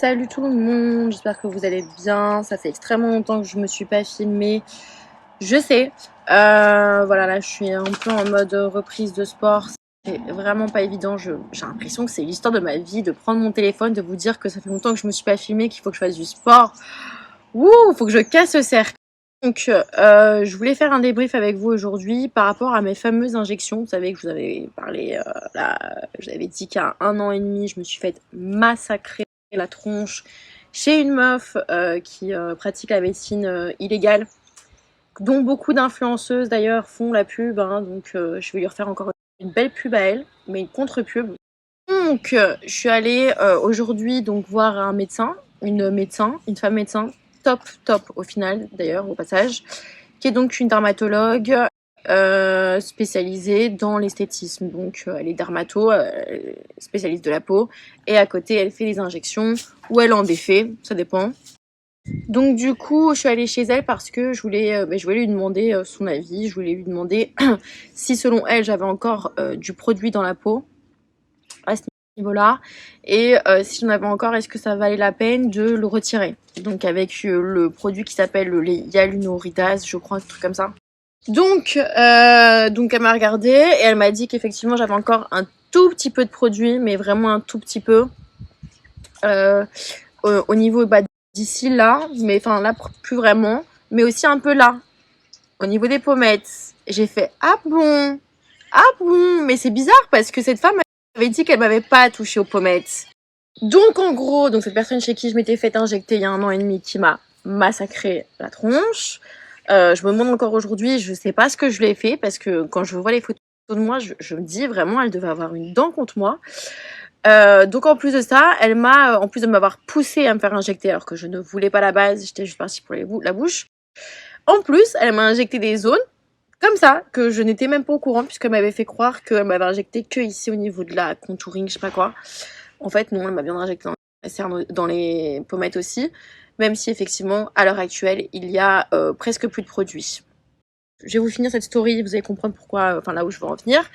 Salut tout le monde, j'espère que vous allez bien. Ça fait extrêmement longtemps que je me suis pas filmée. Je sais. Voilà, là je suis un peu en mode reprise de sport. C'est vraiment pas évident. J'ai l'impression que c'est l'histoire de ma vie de prendre mon téléphone, de vous dire que ça fait longtemps que je me suis pas filmée, qu'il faut que je fasse du sport. Ouh, faut que je casse ce cercle. Donc, je voulais faire un débrief avec vous aujourd'hui par rapport à mes fameuses injections. Vous savez que je vous avais parlé, là, je vous avais dit qu'à 1 an et demi, je me suis fait massacrer la tronche chez une meuf qui pratique la médecine illégale, dont beaucoup d'influenceuses d'ailleurs font la pub, hein, donc je vais lui refaire encore une belle pub à elle, mais une contre-pub. Donc, je suis allée aujourd'hui donc voir un médecin, une femme médecin, top au final d'ailleurs au passage, qui est donc une dermatologue spécialisée dans l'esthétisme. Donc elle est dermato, spécialiste de la peau, et à côté elle fait des injections ou elle en défait, ça dépend. Donc du coup je suis allée chez elle parce que je voulais lui demander son avis, je voulais lui demander si selon elle j'avais encore du produit dans la peau à ce niveau-là, et si j'en avais encore, est-ce que ça valait la peine de le retirer, donc avec le produit qui s'appelle le hyaluronidase, je crois, un truc comme ça. Donc elle m'a regardé et elle m'a dit qu'effectivement j'avais encore un tout petit peu de produit, mais vraiment un tout petit peu au niveau d'ici là, mais enfin là plus vraiment, mais aussi un peu là au niveau des pommettes. J'ai fait ah bon, mais c'est bizarre parce que cette femme avait dit qu'elle m'avait pas touché aux pommettes. Donc en gros, donc cette personne chez qui je m'étais fait injecter il y a 1 an et demi, qui m'a massacré la tronche, je me demande encore aujourd'hui, je sais pas ce que je lui ai fait, parce que quand je vois les photos de moi, je me dis vraiment, elle devait avoir une dent contre moi. Donc en plus de ça, elle m'a, en plus de m'avoir poussé à me faire injecter alors que je ne voulais pas la base, j'étais juste partie pour la bouche. En plus, elle m'a injecté des zones comme ça, que je n'étais même pas au courant, puisqu'elle m'avait fait croire qu'elle m'avait injecté que ici au niveau de la contouring, je sais pas quoi. En fait, non, elle m'a bien injecté dans les pommettes aussi, même si effectivement, à l'heure actuelle, il y a presque plus de produits. Je vais vous finir cette story, vous allez comprendre pourquoi, enfin là où je veux en venir.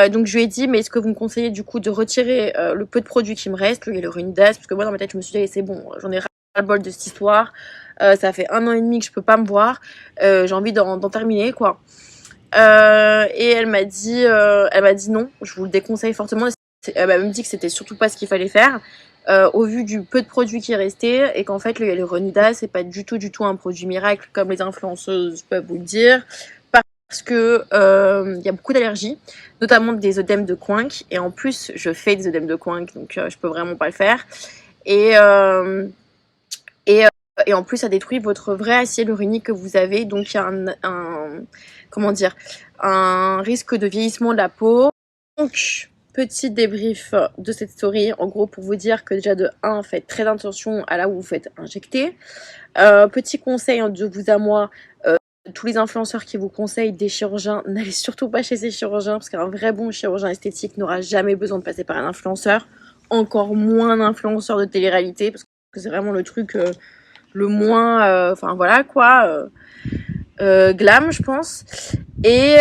Donc je lui ai dit, mais est-ce que vous me conseillez du coup de retirer le peu de produits qui me reste, le hyaluronidase, parce que moi dans ma tête je me suis dit, c'est bon, j'en ai ras-le-bol de cette histoire, ça fait 1 an et demi que je peux pas me voir, j'ai envie d'en terminer quoi. Et elle m'a dit non, je vous le déconseille fortement. Elle m'a même dit que c'était surtout pas ce qu'il fallait faire, au vu du peu de produits qui restaient, et qu'en fait le hyaluronidase c'est pas du tout un produit miracle comme les influenceuses peuvent vous le dire, parce que y a beaucoup d'allergies, notamment des œdèmes de Quincke, et en plus je fais des œdèmes de Quincke, donc je peux vraiment pas le faire, et et en plus ça détruit votre vrai acier hyaluronique que vous avez, donc il y a comment dire, un risque de vieillissement de la peau. Donc petit débrief de cette story, en gros pour vous dire que déjà de 1, faites très attention à là où vous faites injecter. Petit conseil de vous à moi, tous les influenceurs qui vous conseillent des chirurgiens, n'allez surtout pas chez ces chirurgiens, parce qu'un vrai bon chirurgien esthétique n'aura jamais besoin de passer par un influenceur, encore moins un influenceur de télé-réalité, parce que c'est vraiment le truc le moins, enfin voilà quoi, glam je pense. Et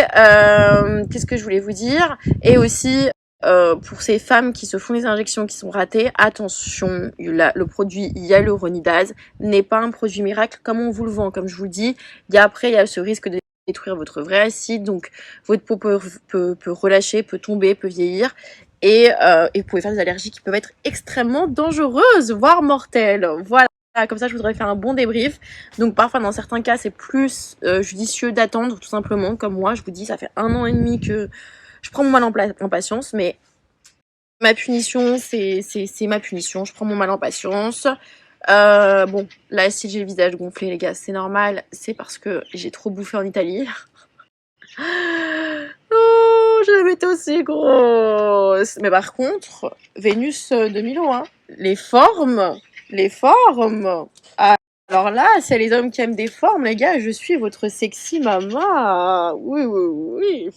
qu'est-ce que je voulais vous dire, et aussi pour ces femmes qui se font des injections qui sont ratées, attention, le produit hyaluronidase n'est pas un produit miracle comme on vous le vend. Comme je vous le dis, il y a ce risque de détruire votre vrai acide, donc votre peau peut relâcher, peut tomber, peut vieillir, et vous pouvez faire des allergies qui peuvent être extrêmement dangereuses, voire mortelles. Voilà. Comme ça, je voudrais faire un bon débrief. Donc parfois, dans certains cas, c'est plus judicieux d'attendre, tout simplement. Comme moi, je vous dis, ça fait 1 an et demi que je prends mon mal en patience, mais ma punition, c'est ma punition. Je prends mon mal en patience. Bon, là, si j'ai le visage gonflé, les gars, c'est normal. C'est parce que j'ai trop bouffé en Italie. Oh, je l'avais été aussi grosse. Mais par contre, Vénus de Milo, hein. Les formes. Alors là, s'il y a les hommes qui aiment des formes, les gars, je suis votre sexy mama. Oui.